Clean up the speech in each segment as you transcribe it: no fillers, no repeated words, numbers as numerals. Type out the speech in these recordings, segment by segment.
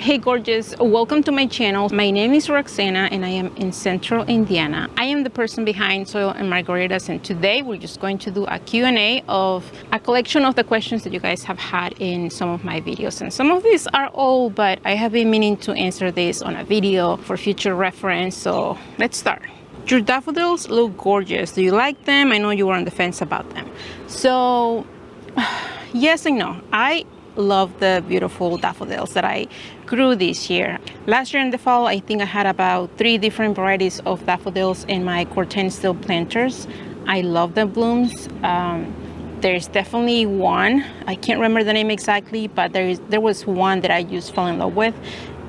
Hey gorgeous, welcome to my channel. My name is Roxana and I am in Central Indiana. I am the person behind SoilandMagaritas, and today we're just going to do a Q&A of a collection of the questions that you guys have had in some of my videos. And some of these are old, but I have been meaning to answer this on a video for future reference, so let's start. Your daffodils look gorgeous. Do you like them? I know you were on the fence about them. So yes and no. I love the beautiful daffodils that I grew this year. Last year in the fall, I think I had about 3 different varieties of daffodils in my corten steel planters. I love the blooms. There's definitely one, I can't remember the name exactly, but there was one that I just fell in love with,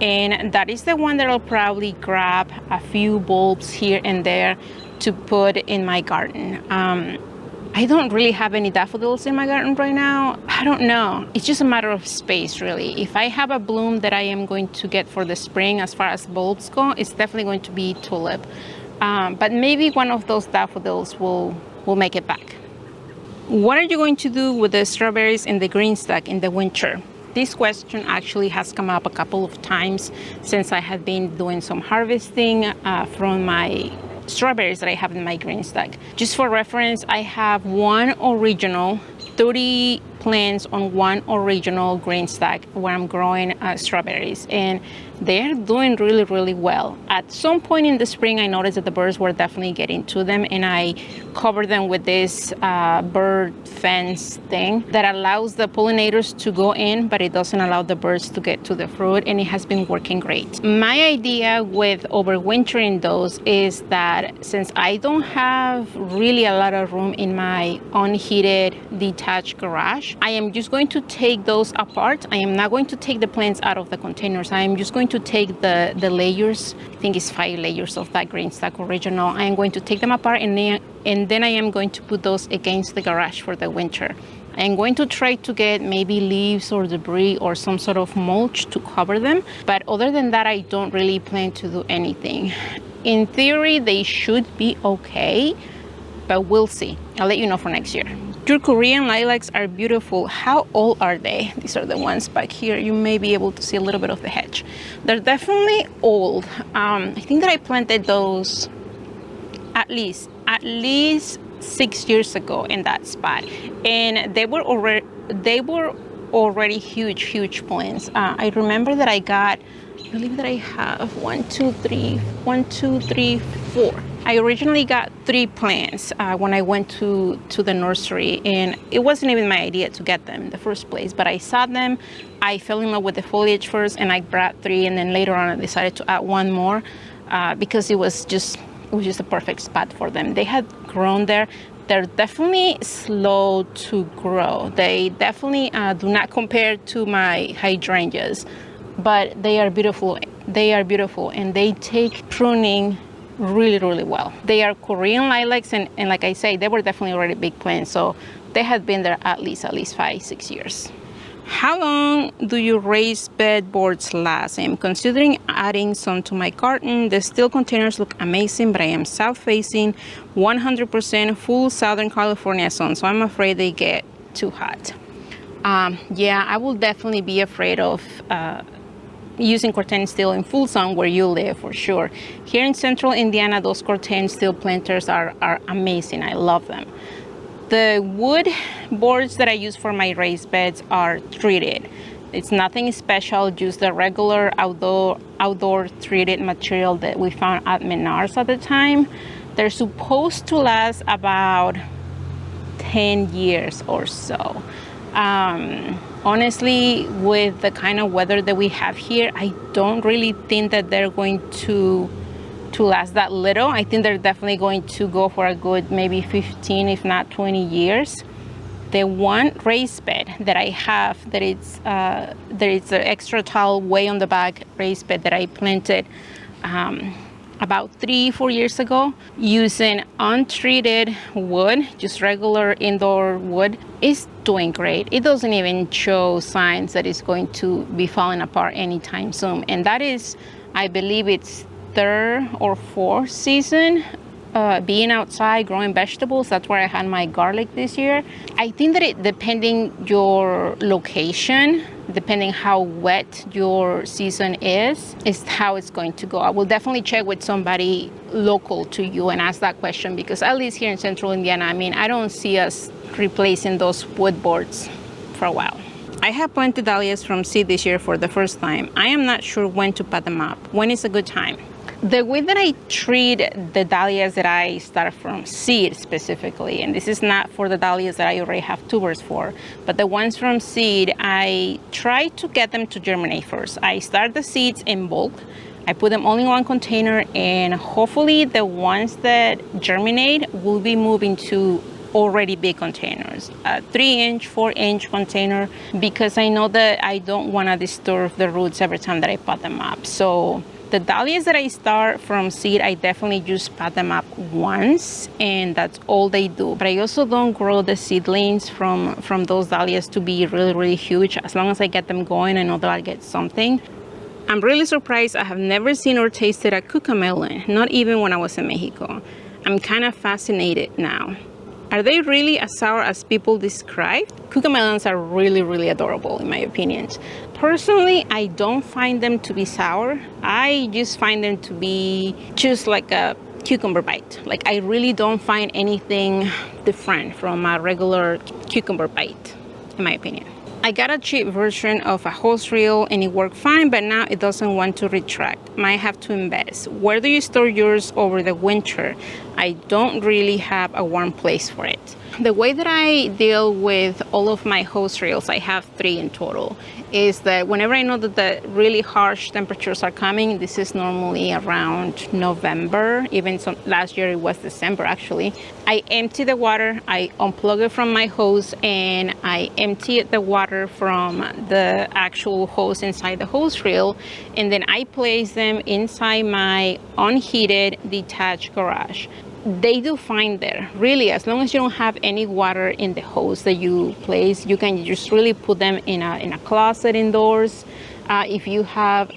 and that is the one that I'll probably grab a few bulbs here and there to put in my garden. I don't really have any daffodils in my garden right now. I don't know. It's just a matter of space, really. If I have a bloom that I am going to get for the spring, as far as bulbs go, it's definitely going to be tulip. But maybe one of those daffodils will make it back. What are you going to do with the strawberries in the Greenstalk in the winter? This question actually has come up a couple of times since I have been doing some harvesting from my strawberries that I have in my Greenstalk. Just for reference, I have one original 30 plants on one original Greenstalk where I'm growing strawberries, and they're doing really well. At some point in the spring, I noticed that the birds were definitely getting to them, and I covered them with this bird fence thing that allows the pollinators to go in, but it doesn't allow the birds to get to the fruit, and it has been working great. My idea with overwintering those is that since I don't have really a lot of room in my unheated detached garage, I am just going to take those apart. I am not going to take the plants out of the containers. I am just going to take the layers, I think it's 5 layers of that Greenstalk original. I am going to take them apart, and then I am going to put those against the garage for the winter. I am going to try to get maybe leaves or debris or some sort of mulch to cover them. But other than that, I don't really plan to do anything. In theory, they should be okay, but we'll see. I'll let you know for next year. Your Korean lilacs are beautiful. How old are they? These are the ones back here. You may be able to see a little bit of the hedge. They're definitely old. I think that I planted those at least 6 years ago in that spot, and they were already huge plants. I remember that I believe that I have 4. I originally got 3 plants when I went to the nursery, and it wasn't even my idea to get them in the first place, but I saw them. I fell in love with the foliage first, and I grabbed 3, and then later on I decided to add 1 more because it was just a perfect spot for them. They had grown there. They're definitely slow to grow. They definitely do not compare to my hydrangeas, but they are beautiful. They are beautiful, and they take pruning really well. They are Korean lilacs, and like I say, they were definitely already big plants, so they had been there at least 5-6 years. How long do your raised bed boards last? I am considering adding some to my garden. The steel containers look amazing, but I am south facing, 100% full Southern California sun, so I'm afraid they get too hot. Yeah, I will definitely be afraid of using corten steel in full sun where you live, for sure. Here in Central Indiana, those corten steel planters are amazing. I love them. The wood boards that I use for my raised beds are treated. It's nothing special, just the regular outdoor treated material that we found at Menards at the time. They're supposed to last about 10 years or so. Honestly, with the kind of weather that we have here, I don't really think that they're going to last that little. I think they're definitely going to go for a good maybe 15, if not 20 years. The one raised bed that I have, there is an extra tall way on the back raised bed that I planted about 3-4 years ago using untreated wood, just regular indoor wood, is doing great. It doesn't even show signs that it's going to be falling apart anytime soon. And that is, I believe it's 3rd or 4th season being outside growing vegetables. That's where I had my garlic this year. I think that depending your location, depending how wet your season is how it's going to go. I will definitely check with somebody local to you and ask that question, because at least here in central Indiana, I mean, I don't see us replacing those wood boards for a while. I have planted dahlias from seed this year for the first time. I am not sure when to pot them up. When is a good time? The way that I treat the dahlias that I start from seed specifically, and this is not for the dahlias that I already have tubers for, but the ones from seed, I try to get them to germinate first. I start the seeds in bulk. I put them all in one container, and hopefully the ones that germinate will be moving to already big containers, a 3-inch, 4-inch container, because I know that I don't want to disturb the roots every time that I pot them up. So the dahlias that I start from seed, I definitely just pot them up once, and that's all they do. But I also don't grow the seedlings from those dahlias to be really huge. As long as I get them going, I know that I'll get something. I'm really surprised I have never seen or tasted a cucamelon, not even when I was in Mexico. I'm kind of fascinated now. Are they really as sour as people describe? Cucamelons are really adorable in my opinion. Personally, I don't find them to be sour. I just find them to be just like a cucumber bite. Like, I really don't find anything different from a regular cucumber bite, in my opinion. I got a cheap version of a hose reel and it worked fine, but now it doesn't want to retract. Might have to invest. Where do you store yours over the winter? I don't really have a warm place for it. The way that I deal with all of my hose reels, I have 3 in total, is that whenever I know that the really harsh temperatures are coming, this is normally around November, even last year it was December actually, I empty the water, I unplug it from my hose, and I empty the water from the actual hose inside the hose reel, and then I place them inside my unheated detached garage. They do fine there, really. As long as you don't have any water in the hose that you place, you can just really put them in a closet indoors. If you have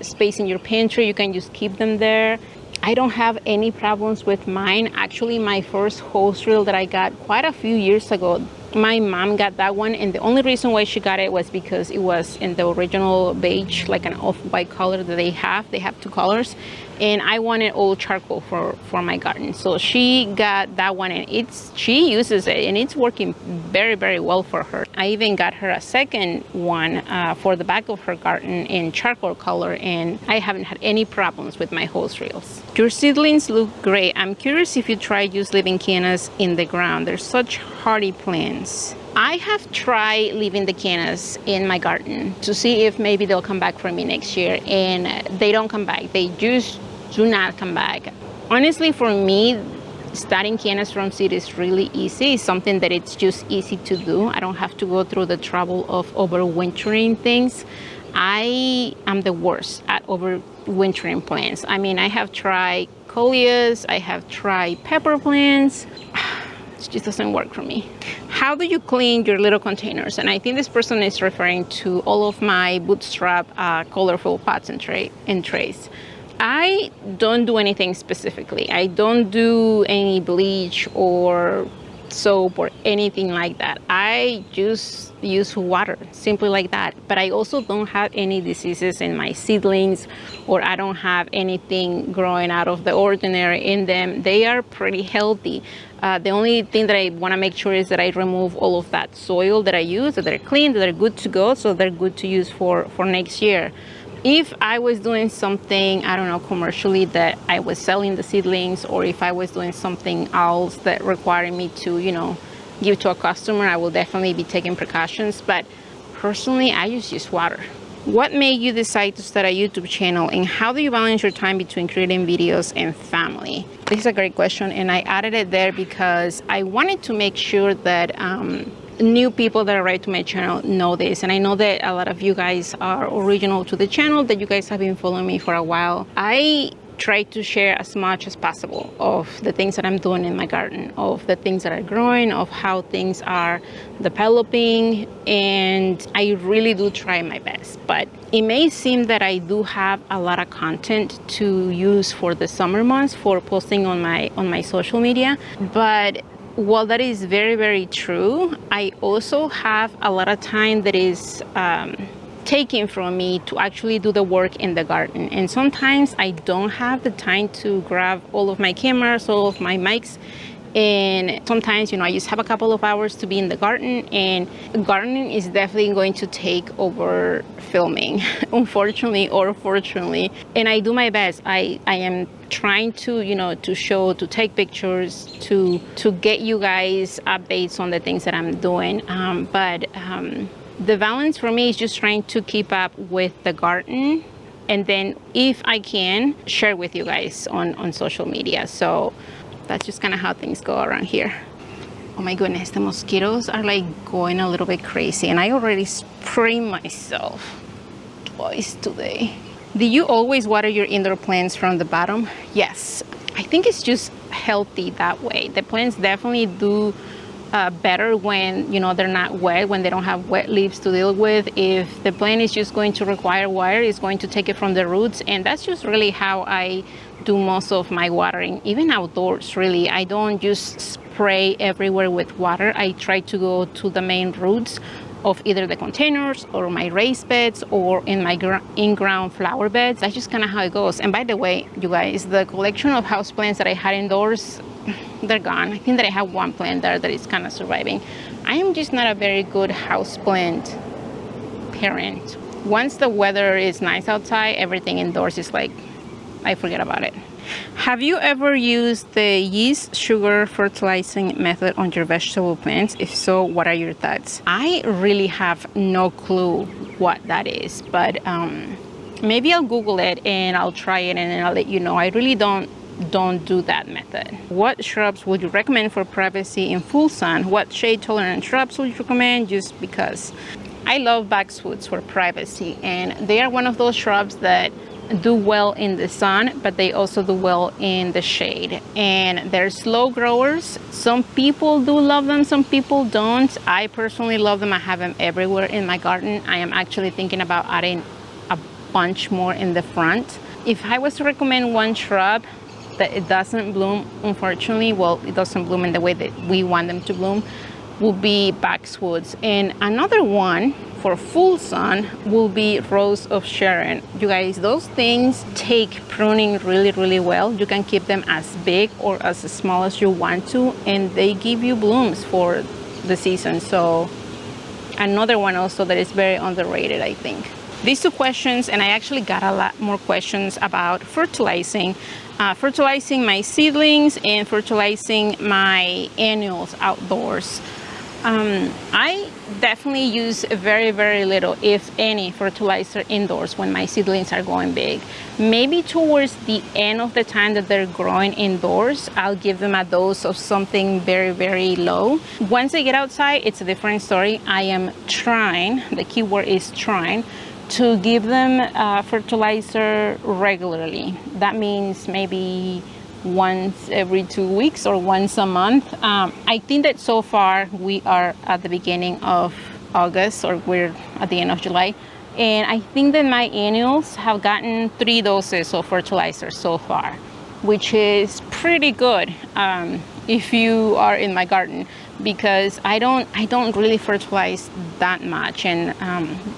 space in your pantry, you can just keep them there. I don't have any problems with mine. Actually, my first hose reel that I got quite a few years ago, my mom got that one, and the only reason why she got it was because it was in the original beige, like an off-white color that they have. They have 2 colors, and I wanted all charcoal for my garden. So she got that one, and she uses it, and it's working very well for her. I even got her a second one for the back of her garden in charcoal color, and I haven't had any problems with my hose reels. Your seedlings look great. I'm curious if you tried just leaving Canas in the ground. They're such hardy plants. I have tried leaving the Canas in my garden to see if maybe they'll come back for me next year, and they don't come back. They just do not come back. Honestly, for me, starting Canas from seed is really easy. It's something that it's just easy to do. I don't have to go through the trouble of overwintering things. I am the worst at overwintering plants. I mean, I have tried coleus, I have tried pepper plants. It just doesn't work for me. How do you clean your little containers? And I think this person is referring to all of my bootstrap colorful pots and trays. I don't do anything specifically. I don't do any bleach or soap or anything like that. I just use water, simply like that. But I also don't have any diseases in my seedlings, or I don't have anything growing out of the ordinary in them. They are pretty healthy. The only thing that I want to make sure is that I remove all of that soil that I use, that they're clean, that they're good to go, so they're good to use for next year. If I was doing something, I don't know, commercially, that I was selling the seedlings, or if I was doing something else that required me to, you know, give to a customer, I will definitely be taking precautions. But personally, I just use water. What made you decide to start a YouTube channel, and how do you balance your time between creating videos and family? This is a great question, and I added it there because I wanted to make sure that new people that arrive to my channel know this. And I know that a lot of you guys are original to the channel, that you guys have been following me for a while. I try to share as much as possible of the things that I'm doing in my garden, of the things that are growing, of how things are developing, and I really do try my best. But it may seem that I do have a lot of content to use for the summer months for posting on my social media, but while that is very, very true, I also have a lot of time that is taken from me to actually do the work in the garden. And sometimes I don't have the time to grab all of my cameras, all of my mics. And sometimes, you know, I just have a couple of hours to be in the garden, and gardening is definitely going to take over filming, unfortunately or fortunately. And I do my best. I am trying to, you know, to take pictures, to get you guys updates on the things that I'm doing. But the balance for me is just trying to keep up with the garden, and then if I can, share with you guys on social media. So that's just kind of how things go around here. Oh my goodness, the mosquitoes are like going a little bit crazy, and I already sprayed myself twice today. Do you always water your indoor plants from the bottom? Yes. I think it's just healthy that way. The plants definitely do better when, you know, they're not wet, when they don't have wet leaves to deal with. If the plant is just going to require water, it's going to take it from the roots, and that's just really how I do most of my watering, even outdoors. Really, I don't just spray everywhere with water. I try to go to the main roots of either the containers or my raised beds or in my in-ground flower beds. That's just kind of how it goes. And by the way, you guys, the collection of houseplants that I had indoors, they're gone. I think that I have one plant there that is kind of surviving. I am just not a very good houseplant parent. Once the weather is nice outside, everything indoors is like, I forget about it. Have you ever used the yeast sugar fertilizing method on your vegetable plants? If so, what are your thoughts? I really have no clue what that is, but maybe I'll Google it and I'll try it, and then I'll let you know. I really don't do that method. What shrubs would you recommend for privacy in full sun? What shade tolerant shrubs would you recommend? Just because I love boxwoods for privacy, and they are one of those shrubs that do well in the sun, but they also do well in the shade, and they're slow growers. Some people do love them, some people don't. I personally love them. I have them everywhere in my garden. I am actually thinking about adding a bunch more in the front. If I was to recommend one shrub that it doesn't bloom, unfortunately, well, it doesn't bloom in the way that we want them to bloom, will be boxwoods. And another one for full sun will be Rose of Sharon. You guys, those things take pruning really, really well. You can keep them as big or as small as you want to, and they give you blooms for the season. So another one also that is very underrated, I think. These two questions, and I actually got a lot more questions about fertilizing. Fertilizing my seedlings and fertilizing my annuals outdoors. I definitely use very, very little, if any, fertilizer indoors when my seedlings are going big. Maybe towards the end of the time that they're growing indoors, I'll give them a dose of something very, very low. Once they get outside, it's a different story. I am trying, the key word is trying, to give them fertilizer regularly. That means maybe once every 2 weeks or once a month. I think that so far we are at the beginning of August, or we're at the end of July, and I think that my annuals have gotten 3 doses of fertilizer so far, which is pretty good if you are in my garden, because I don't really fertilize that much, and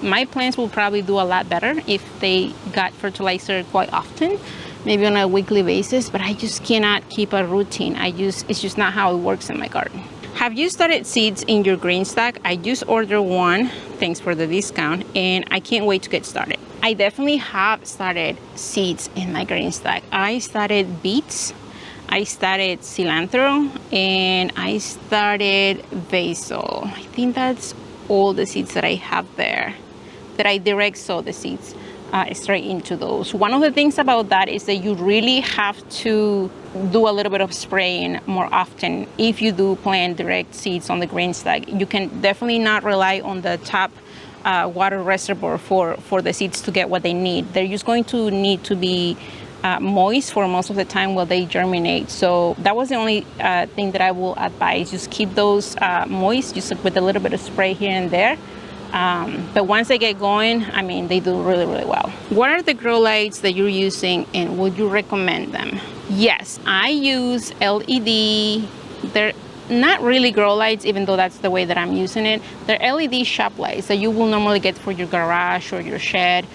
my plants will probably do a lot better if they got fertilizer quite often, maybe on a weekly basis, but I just cannot keep a routine. It's just not how it works in my garden. Have you started seeds in your Greenstock? I just ordered one, thanks for the discount, and I can't wait to get started. I definitely have started seeds in my Greenstock. I started beets, I started cilantro, and I started basil. I think that's all the seeds that I have there, that I direct sow the seeds straight into those. One of the things about that is that you really have to do a little bit of spraying more often if you do plant direct seeds on the Greenstock. You can definitely not rely on the top water reservoir for the seeds to get what they need. They're just going to need to be moist for most of the time while they germinate. So that was the only thing that I will advise. Just keep those moist, just with a little bit of spray here and there. But once they get going, I mean, they do really, really well. What are the grow lights that you're using, and would you recommend them? Yes, I use LED. They're not really grow lights, even though that's the way that I'm using it. They're LED shop lights that you will normally get for your garage or your shed.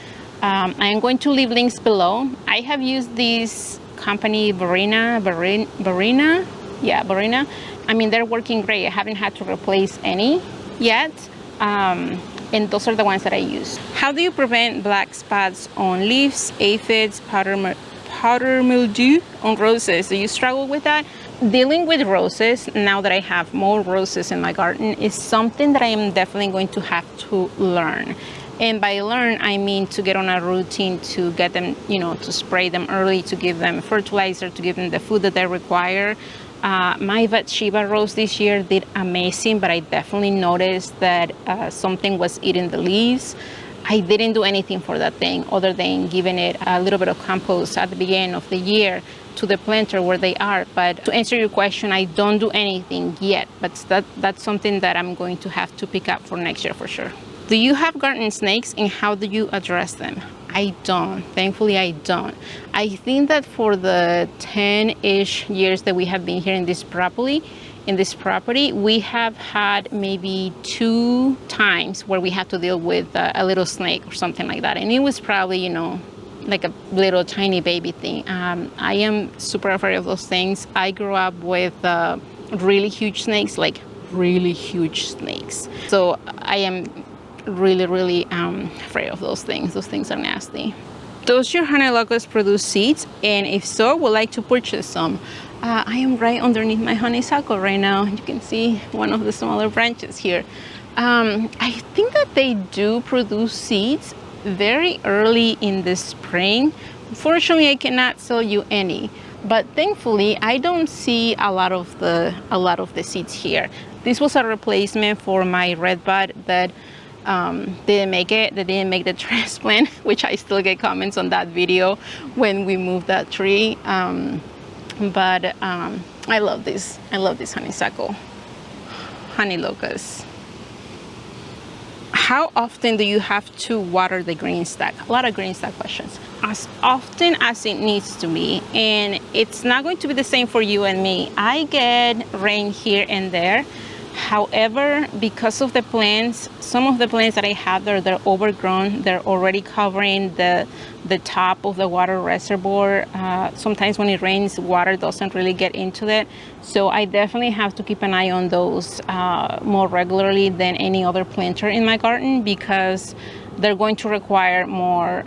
I am going to leave links below. I have used this company Barina. I mean, they're working great. I haven't had to replace any yet. And those are the ones that I use. How do you prevent black spots on leaves, aphids, powder mildew on roses? Do you struggle with that? Dealing with roses, now that I have more roses in my garden, is something that I am definitely going to have to learn. And by learn, I mean to get on a routine to get them, you know, to spray them early, to give them fertilizer, to give them the food that they require. My Bathsheba rose this year did amazing, but I definitely noticed that something was eating the leaves. I didn't do anything for that thing other than giving it a little bit of compost at the beginning of the year to the planter where they are. But to answer your question, I don't do anything yet, but that's something that I'm going to have to pick up for next year for sure. Do you have garden snakes, and how do you address them? I don't. Thankfully, I don't. I think that for the 10-ish years that we have been here in this property, we have had maybe 2 times where we had to deal with a little snake or something like that. And it was probably, you know, like a little tiny baby thing. I am super afraid of those things. I grew up with really huge snakes, like really huge snakes. So I am really afraid of those things. Those things are nasty. Does your Honeylocus produce seeds? And if so, would like to purchase some. I am right underneath my honeysuckle right now. You can see one of the smaller branches here. I think that they do produce seeds very early in the spring. Unfortunately, I cannot sell you any, but thankfully I don't see a lot of the seeds here. This was a replacement for my redbud that didn't make it. They didn't make the transplant, which I still get comments on that video when we moved that tree. But I love this honeysuckle, Honeylocus. How often do you have to water the Greenstalk? A lot of Greenstalk questions. As often as it needs to be, and it's not going to be the same for you and me. I get rain here and there. However, because of the plants, some of the plants that I have there, they're overgrown. They're already covering the top of the water reservoir. Sometimes when it rains, water doesn't really get into it. So I definitely have to keep an eye on those more regularly than any other planter in my garden, because they're going to require more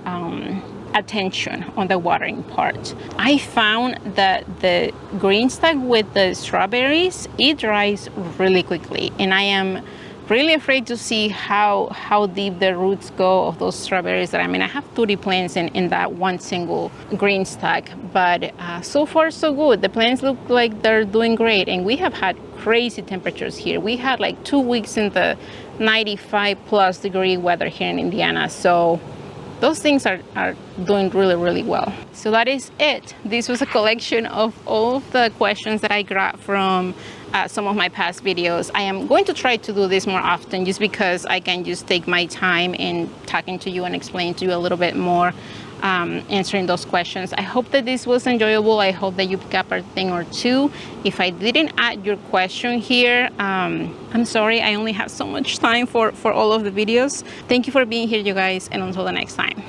attention on the watering part. I found that the Greenstalk with the strawberries, it dries really quickly, and I am really afraid to see how deep the roots go of those strawberries. I mean, I have 30 plants in that one single Greenstalk, but so far so good. The plants look like they're doing great, and we have had crazy temperatures here. We had like 2 weeks in the 95+ degree weather here in Indiana, so those things are doing really well. So that is it. This was a collection of all of the questions that I got from some of my past videos. I am going to try to do this more often, just because I can just take my time in talking to you and explain to you a little bit more, answering those questions. I hope that this was enjoyable. I hope that you pick up a thing or two. If I didn't add your question here, I'm sorry. I only have so much time for all of the videos. Thank you for being here, you guys, and until the next time.